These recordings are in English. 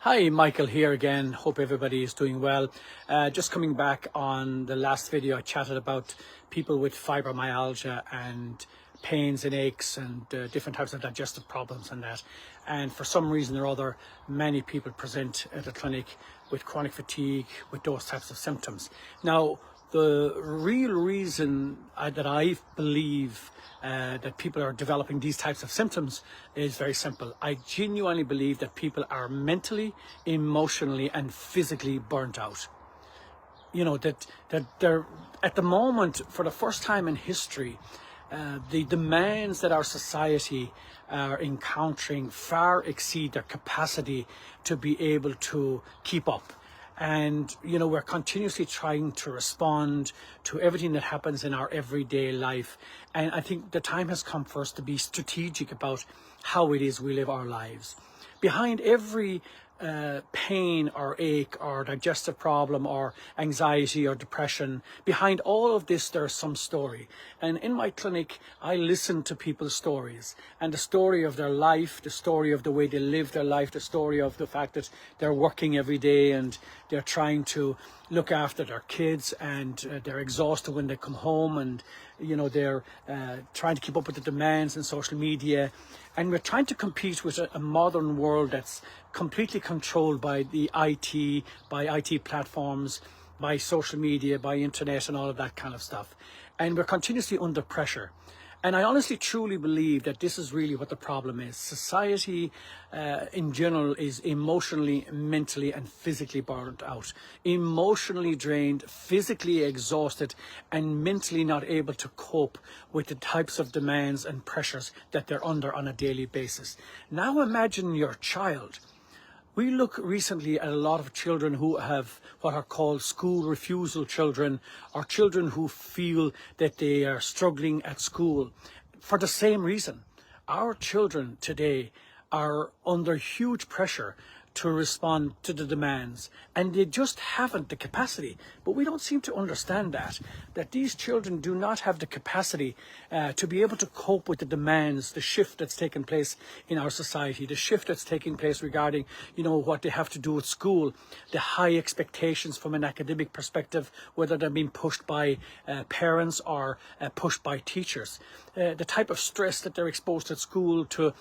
Hi, Michael here again. Hope everybody is doing well. Just coming back on the last video, I chatted about people with fibromyalgia and pains and aches and different types of digestive problems and that. And for some reason or other, many people present at the clinic with chronic fatigue, with those types of symptoms. Now, the real reason that I believe that people are developing these types of symptoms is very simple. I genuinely believe that people are mentally, emotionally, and physically burnt out. You know, that they're, at the moment, for the first time in history, the demands that our society are encountering far exceed their capacity to be able to keep up. And, you know, we're continuously trying to respond to everything that happens in our everyday life. And I think the time has come for us to be strategic about how it is we live our lives. Behind every pain or ache or digestive problem or anxiety or depression, behind all of this there's some story. And in my clinic I listen to people's stories, and the story of their life, the story of the way they live their life, the story of the fact that they're working every day and they're trying to look after their kids, and they're exhausted when they come home, and you know, they're trying to keep up with the demands in social media. And we're trying to compete with a modern world that's completely controlled by the IT, by IT platforms, by social media, by internet and all of that kind of stuff. And we're continuously under pressure. And I honestly, truly believe that this is really what the problem is. Society in general is emotionally, mentally, and physically burnt out. Emotionally drained, physically exhausted, and mentally not able to cope with the types of demands and pressures that they're under on a daily basis. Now imagine your child. We look recently at a lot of children who have what are called school refusal children, or children who feel that they are struggling at school for the same reason. Our children today are under huge pressure to respond to the demands, and they just haven't the capacity. But we don't seem to understand that these children do not have the capacity to be able to cope with the demands, the shift that's taken place in our society, the shift that's taking place regarding, you know, what they have to do at school, the high expectations from an academic perspective, whether they're being pushed by parents or pushed by teachers, the type of stress that they're exposed at school to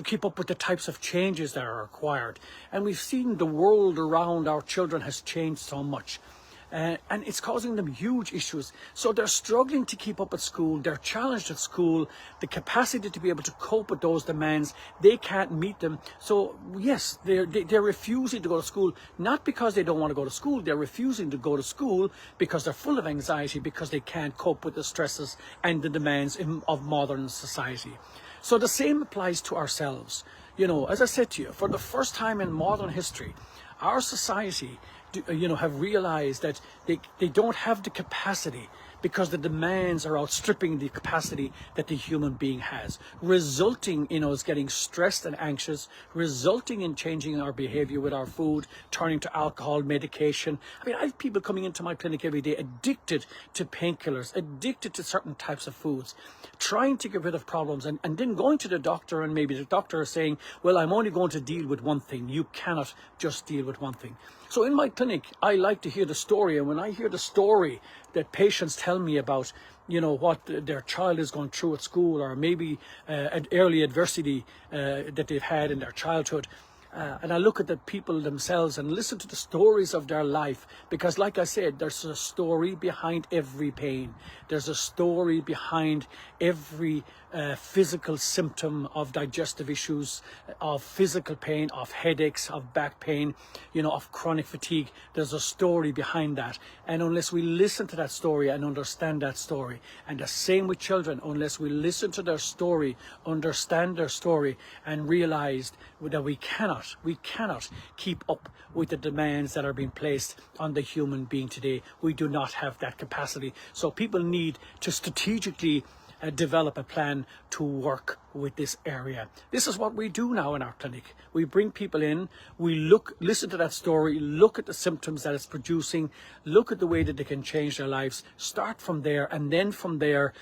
keep up with the types of changes that are required. And we've seen the world around our children has changed so much. And it's causing them huge issues. So they're struggling to keep up at school. They're challenged at school. The capacity to be able to cope with those demands, they can't meet them. So yes, they're refusing to go to school, not because they don't want to go to school. They're refusing to go to school because they're full of anxiety, because they can't cope with the stresses and the demands of modern society. So the same applies to ourselves. You know, as I said to you, for the first time in modern history, our society, you know, have realized that they don't have the capacity, because the demands are outstripping the capacity that the human being has, resulting in us getting stressed and anxious, resulting in changing our behavior with our food, turning to alcohol, medication. I mean, I have people coming into my clinic every day addicted to painkillers, addicted to certain types of foods, trying to get rid of problems, and then going to the doctor, and maybe the doctor is saying, well, I'm only going to deal with one thing. You cannot just deal with one thing. So in my clinic, I like to hear the story. And when I hear the story that patients tell me about, you know, what their child is going through at school, or maybe an early adversity that they've had in their childhood, and I look at the people themselves and listen to the stories of their life, because like I said, there's a story behind every pain. There's a story behind every physical symptom of digestive issues, of physical pain, of headaches, of back pain, you know, of chronic fatigue. There's a story behind that. And unless we listen to that story and understand that story, and the same with children, unless we listen to their story, understand their story, and realize that we cannot keep up with the demands that are being placed on the human being today. We do not have that capacity. So people need to strategically develop a plan to work with this area. This is what we do now in our clinic. We bring people in, we listen to that story, look at the symptoms that it's producing, look at the way that they can change their lives, start from there, and then from there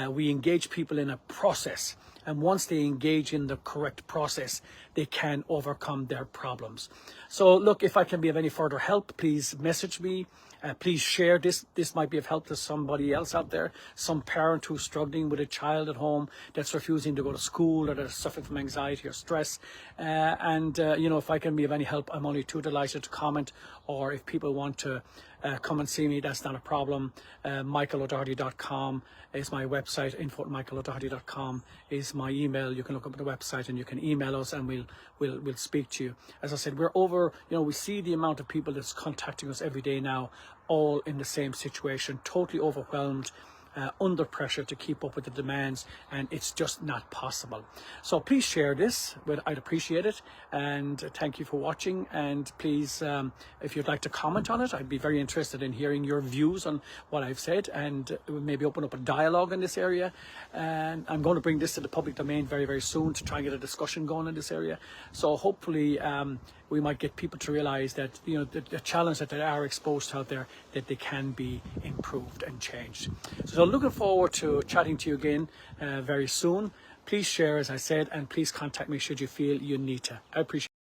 we engage people in a process. And once they engage in the correct process, they can overcome their problems. So look, if I can be of any further help, please message me. Please share this. This might be of help to somebody else out there, some parent who's struggling with a child at home that's refusing to go to school, or that's suffering from anxiety or stress. You know, if I can be of any help, I'm only too delighted to comment. Or if people want to come and see me, that's not a problem. michaelodoherty.com is my website. info@michaelodoherty.com is my email. You can look up the website and you can email us, and we'll speak to you. As I said, we're over, you know, we see the amount of people that's contacting us every day now, all in the same situation, totally overwhelmed, under pressure to keep up with the demands, and it's just not possible. So please share this, I'd appreciate it, and thank you for watching. And please, if you'd like to comment on it, I'd be very interested in hearing your views on what I've said, and maybe open up a dialogue in this area. And I'm going to bring this to the public domain very, very soon to try and get a discussion going in this area. So hopefully we might get people to realize that, you know, the challenge that they are exposed to out there, that they can be improved and changed. So looking forward to chatting to you again very soon. Please share, as I said, and please contact me should you feel you need to. I appreciate it.